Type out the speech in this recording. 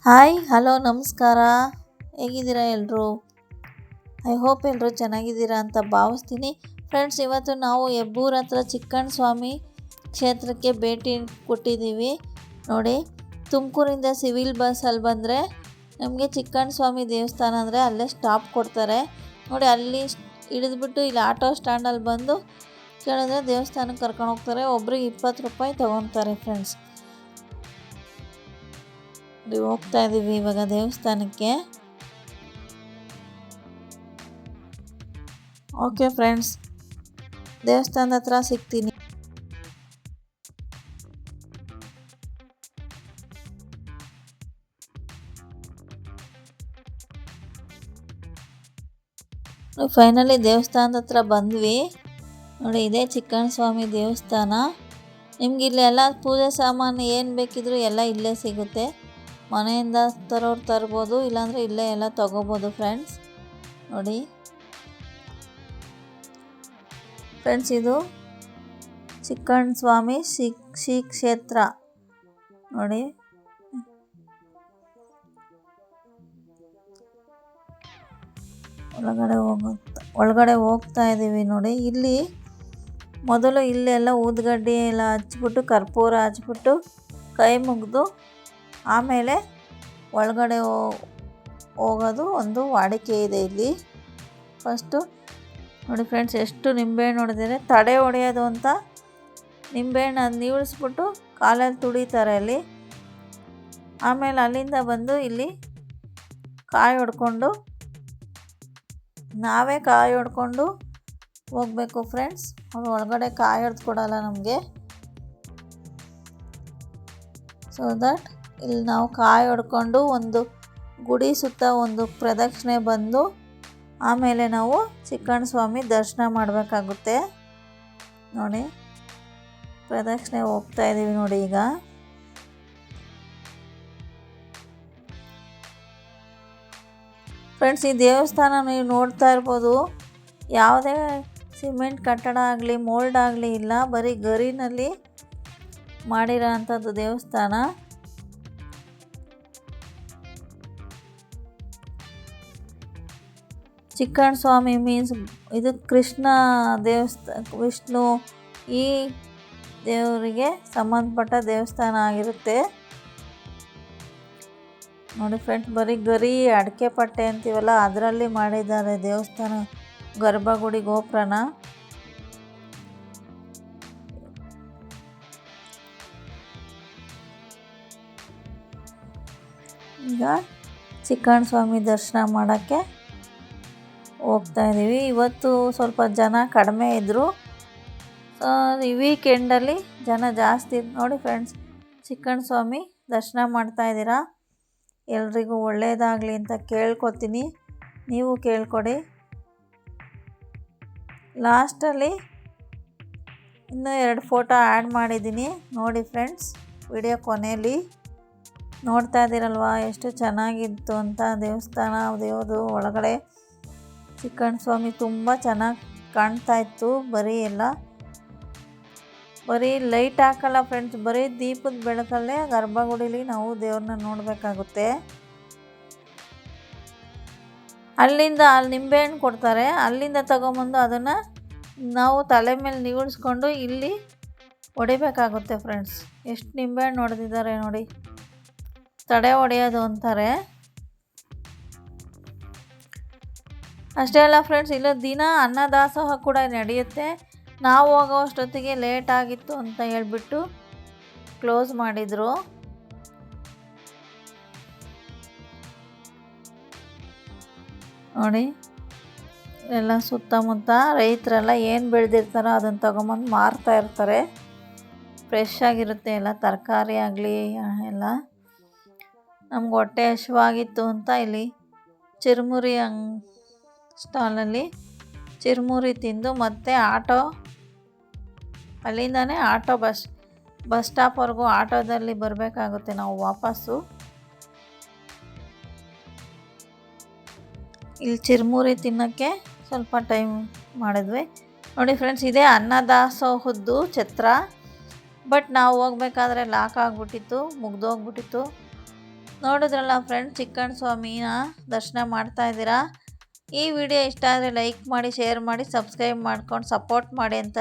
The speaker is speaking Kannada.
ಹಾಯ್ ಹಲೋ ನಮಸ್ಕಾರ. ಹೇಗಿದ್ದೀರಾ ಎಲ್ಲರೂ? ಐ ಹೋಪ್ ಎಲ್ಲರೂ ಚೆನ್ನಾಗಿದ್ದೀರಾ ಅಂತ ಭಾವಿಸ್ತೀನಿ. ಫ್ರೆಂಡ್ಸ್, ಇವತ್ತು ನಾವು ಹೆಬ್ಬೂರು ಹತ್ರ ಚಿಕ್ಕಣ್ಣ ಸ್ವಾಮಿ ಕ್ಷೇತ್ರಕ್ಕೆ ಭೇಟಿ ಕೊಟ್ಟಿದ್ದೀವಿ. ನೋಡಿ, ತುಮಕೂರಿಂದ ಸಿವಿಲ್ ಬಸ್ಸಲ್ಲಿ ಬಂದರೆ ನಮಗೆ ಚಿಕ್ಕಣ್ಣ ಸ್ವಾಮಿ ದೇವಸ್ಥಾನ ಅಂದರೆ ಅಲ್ಲೇ ಸ್ಟಾಪ್ ಕೊಡ್ತಾರೆ. ನೋಡಿ, ಅಲ್ಲಿ ಇಳಿದ್ಬಿಟ್ಟು ಇಲ್ಲಿ ಆಟೋ ಸ್ಟ್ಯಾಂಡಲ್ಲಿ ಬಂದು ಕೇಳಿದ್ರೆ ದೇವಸ್ಥಾನಕ್ಕೆ ಕರ್ಕೊಂಡು ಹೋಗ್ತಾರೆ. ಒಬ್ರಿಗೆ 20 ರೂಪಾಯಿ ತೊಗೊತಾರೆ. ಫ್ರೆಂಡ್ಸ್, ಹೋಗ್ತಾ ಇದ್ದೀವಿ ಇವಾಗ ದೇವಸ್ಥಾನಕ್ಕೆ. ಓಕೆ ಫ್ರೆಂಡ್ಸ್, ದೇವಸ್ಥಾನದ ಹತ್ರ ಸಿಗ್ತೀನಿ. ಫೈನಲಿ ದೇವಸ್ಥಾನದ ಹತ್ರ ಬಂದ್ವಿ. ನೋಡಿ, ಇದೇ ಚಿಕ್ಕಣ್ಣ ಸ್ವಾಮಿ ದೇವಸ್ಥಾನ. ನಿಮ್ಗೆ ಇಲ್ಲೆಲ್ಲ ಪೂಜೆ ಸಾಮಾನು ಏನು ಬೇಕಿದ್ರೂ ಎಲ್ಲ ಇಲ್ಲೇ ಸಿಗುತ್ತೆ. ಮನೆಯಿಂದ ತರೋರು ತರ್ಬೋದು, ಇಲ್ಲಾಂದರೆ ಇಲ್ಲೇ ಎಲ್ಲ ತೊಗೋಬೋದು. ಫ್ರೆಂಡ್ಸ್ ನೋಡಿ, ಫ್ರೆಂಡ್ಸ್ ಇದು ಚಿಕ್ಕಣ್ಣ ಸ್ವಾಮಿ ಶ್ರೀ ಕ್ಷೇತ್ರ. ನೋಡಿ, ಒಳಗಡೆ ಹೋಗ್ತಾ ಇದ್ದೀವಿ. ನೋಡಿ, ಇಲ್ಲಿ ಮೊದಲು ಇಲ್ಲೆಲ್ಲ ಊದುಗಡ್ಡಿ ಎಲ್ಲ ಹಚ್ಬಿಟ್ಟು ಕರ್ಪೂರ ಹಚ್ಬಿಟ್ಟು ಕೈ ಮುಗಿದು ಆಮೇಲೆ ಒಳಗಡೆ ಹೋಗೋದು ಒಂದು ವಾಡಿಕೆ ಇದೆ ಇಲ್ಲಿ. ಫಸ್ಟು ನೋಡಿ ಫ್ರೆಂಡ್ಸ್, ಎಷ್ಟು ನಿಂಬೆಹಣ್ಣು ಹೊಡೆದಿದೆ. ತಡೆ ಹೊಡೆಯೋದು ಅಂತ ನಿಂಬೆಹಣ್ಣು ಅದು ನೀವಿಳಿಸ್ಬಿಟ್ಟು ಕಾಲಲ್ಲಿ ತುಳಿತಾರೆ ಅಲ್ಲಿ. ಆಮೇಲೆ ಅಲ್ಲಿಂದ ಬಂದು ಇಲ್ಲಿ ಕಾಯಿ ಹೊಡ್ಕೊಂಡು ನಾವೇ ಕಾಯಿ ಹೊಡ್ಕೊಂಡು ಹೋಗಬೇಕು. ಫ್ರೆಂಡ್ಸ್, ಅವ್ರು ಒಳಗಡೆ ಕಾಯಿ ಹೊಡೆದು ಕೊಡೋಲ್ಲ ನಮಗೆ. ಸೊ ದಟ್ ಇಲ್ಲಿ ನಾವು ಕಾಯಿ ಹೊಡ್ಕೊಂಡು ಒಂದು ಗುಡಿ ಸುತ್ತ ಒಂದು ಪ್ರದಕ್ಷಿಣೆ ಬಂದು ಆಮೇಲೆ ನಾವು ಚಿಕ್ಕಣ್ಣ ಸ್ವಾಮಿ ದರ್ಶನ ಮಾಡಬೇಕಾಗುತ್ತೆ. ನೋಡಿ, ಪ್ರದಕ್ಷಿಣೆ ಹೋಗ್ತಾ ಇದ್ದೀವಿ. ನೋಡಿ, ಈಗ ಫ್ರೆಂಡ್ಸ್, ಈ ದೇವಸ್ಥಾನ ನೀವು ನೋಡ್ತಾ ಇರ್ಬೋದು. ಯಾವುದೇ ಸಿಮೆಂಟ್ ಕಟ್ಟಡ ಆಗಲಿ ಮೋಲ್ಡ್ ಆಗಲಿ ಇಲ್ಲ, ಬರೀ ಗರಿನಲ್ಲಿ ಮಾಡಿರೋ ಅಂಥದ್ದು ದೇವಸ್ಥಾನ. ಚಿಕ್ಕಣ್ಣ ಸ್ವಾಮಿ ಮೀನ್ಸ್ ಇದು ಕೃಷ್ಣ ದೇವಸ್ಥಾನ, ವಿಷ್ಣು ಈ ದೇವರಿಗೆ ಸಂಬಂಧಪಟ್ಟ ದೇವಸ್ಥಾನ ಆಗಿರುತ್ತೆ. ನೋಡಿ ಫ್ರೆಂಡ್ಸ್, ಬರೀ ಗರಿ ಅಡಿಕೆ ಪಟ್ಟೆ ಅಂತೀವಲ್ಲ ಅದರಲ್ಲಿ ಮಾಡಿದ್ದಾರೆ ದೇವಸ್ಥಾನ ಗರ್ಭಗುಡಿ ಗೋಪುರನ. ಈಗ ಚಿಕ್ಕಣ್ಣ ಸ್ವಾಮಿ ದರ್ಶನ ಮಾಡೋಕ್ಕೆ ಹೋಗ್ತಾ ಇದ್ದೀವಿ. ಇವತ್ತು ಸ್ವಲ್ಪ ಜನ ಕಡಿಮೆ ಇದ್ದರು. ಈ ವೀಕೆಂಡಲ್ಲಿ ಜನ ಜಾಸ್ತಿ. ನೋಡಿ ಫ್ರೆಂಡ್ಸ್, ಚಿಕ್ಕಣ್ಣ ಸ್ವಾಮಿ ದರ್ಶನ ಮಾಡ್ತಾ ಇದ್ದೀರಾ. ಎಲ್ರಿಗೂ ಒಳ್ಳೆಯದಾಗಲಿ ಅಂತ ಕೇಳ್ಕೊತೀನಿ. ನೀವು ಕೇಳ್ಕೊಡಿ. ಲಾಸ್ಟಲ್ಲಿ ಇನ್ನೂ 2 ಫೋಟೋ ಆ್ಯಡ್ ಮಾಡಿದ್ದೀನಿ. ನೋಡಿ ಫ್ರೆಂಡ್ಸ್, ವಿಡಿಯೋ ಕೊನೆಯಲ್ಲಿ ನೋಡ್ತಾ ಇದ್ದೀರಲ್ವ ಎಷ್ಟು ಚೆನ್ನಾಗಿತ್ತು ಅಂತ ದೇವಸ್ಥಾನ. ದೇವರು ಒಳಗಡೆ ಚಿಕ್ಕಣ್ಣ ಸ್ವಾಮಿ ತುಂಬ ಚೆನ್ನಾಗಿ ಕಾಣ್ತಾ ಇತ್ತು. ಬರೀ ಲೈಟ್ ಹಾಕಲ್ಲ ಫ್ರೆಂಡ್ಸ್, ಬರೀ ದೀಪದ ಬೆಳಕಲ್ಲೇ ಗರ್ಭಗುಡಿಲಿ ನಾವು ದೇವ್ರನ್ನ ನೋಡಬೇಕಾಗುತ್ತೆ. ಅಲ್ಲಿಂದ ಅಲ್ಲಿ ನಿಂಬೆಹಣ್ಣು ಕೊಡ್ತಾರೆ, ಅಲ್ಲಿಂದ ತಗೊಂಬಂದು ಅದನ್ನು ನಾವು ತಲೆ ಮೇಲೆ ನೀವಿಳಿಸ್ಕೊಂಡು ಇಲ್ಲಿ ಹೊಡಿಬೇಕಾಗುತ್ತೆ. ಫ್ರೆಂಡ್ಸ್, ಎಷ್ಟು ನಿಂಬೆಹಣ್ಣು ಹೊಡೆದಿದ್ದಾರೆ ನೋಡಿ. ತಡೆ ಹೊಡೆಯೋದು ಅಂತಾರೆ. ಅಷ್ಟೇ ಅಲ್ಲ ಫ್ರೆಂಡ್ಸ್, ಇಲ್ಲ ದಿನ ಅನ್ನದಾಸೋಹ ಕೂಡ ನಡೆಯುತ್ತೆ. ನಾವು ಹೋಗೋ ಅಷ್ಟೊತ್ತಿಗೆ ಲೇಟ್ ಆಗಿತ್ತು ಅಂತ ಹೇಳ್ಬಿಟ್ಟು ಕ್ಲೋಸ್ ಮಾಡಿದರು. ನೋಡಿ, ಎಲ್ಲ ಸುತ್ತಮುತ್ತ ರೈತರೆಲ್ಲ ಏನು ಬೆಳೆದಿರ್ತಾರೋ ಅದನ್ನು ತಗೊಂಬಂದು ಮಾರ್ತಾ ಇರ್ತಾರೆ. ಫ್ರೆಶ್ ಆಗಿರುತ್ತೆ ಎಲ್ಲ, ತರಕಾರಿ ಆಗಲಿ ಎಲ್ಲ. ನಮ್ಗೆ ಹೊಟ್ಟೆ ಹಸಿವಾಗಿತ್ತು ಅಂತ ಇಲ್ಲಿ ಚಿರುಮುರಿ ಸ್ಟಾಲಲ್ಲಿ ಚಿರುಮುರಿ ತಿಂದು ಮತ್ತೆ ಆಟೋ, ಅಲ್ಲಿಂದನೇ ಆಟೋ ಬಸ್ ಸ್ಟಾಪ್ವರೆಗೂ ಆಟೋದಲ್ಲಿ ಬರಬೇಕಾಗುತ್ತೆ ನಾವು ವಾಪಸ್ಸು. ಇಲ್ಲಿ ಚಿರುಮುರಿ ತಿನ್ನೋಕ್ಕೆ ಸ್ವಲ್ಪ ಟೈಮ್ ಮಾಡಿದ್ವಿ. ನೋಡಿ ಫ್ರೆಂಡ್ಸ್, ಇದೇ ಅನ್ನದಾಸೋಹದ್ದು ಛತ್ರ. ಬಟ್ ನಾವು ಹೋಗ್ಬೇಕಾದ್ರೆ ಲಾಕ್ ಆಗಿಬಿಟ್ಟಿತ್ತು, ಮುಗ್ದೋಗ್ಬಿಟ್ಟಿತ್ತು. ನೋಡಿದ್ರಲ್ಲ ಫ್ರೆಂಡ್ಸ್, ಚಿಕ್ಕಣ್ಣ ಸ್ವಾಮಿನ ದರ್ಶನ ಮಾಡ್ತಾ ಇದ್ದೀರಾ. ಈ ವಿಡಿಯೋ ಇಷ್ಟ ಆದರೆ ಲೈಕ್ ಮಾಡಿ, ಶೇರ್ ಮಾಡಿ, ಸಬ್ಸ್ಕ್ರೈಬ್ ಮಾಡ್ಕೊಂಡು ಸಪೋರ್ಟ್ ಮಾಡಿ ಅಂತ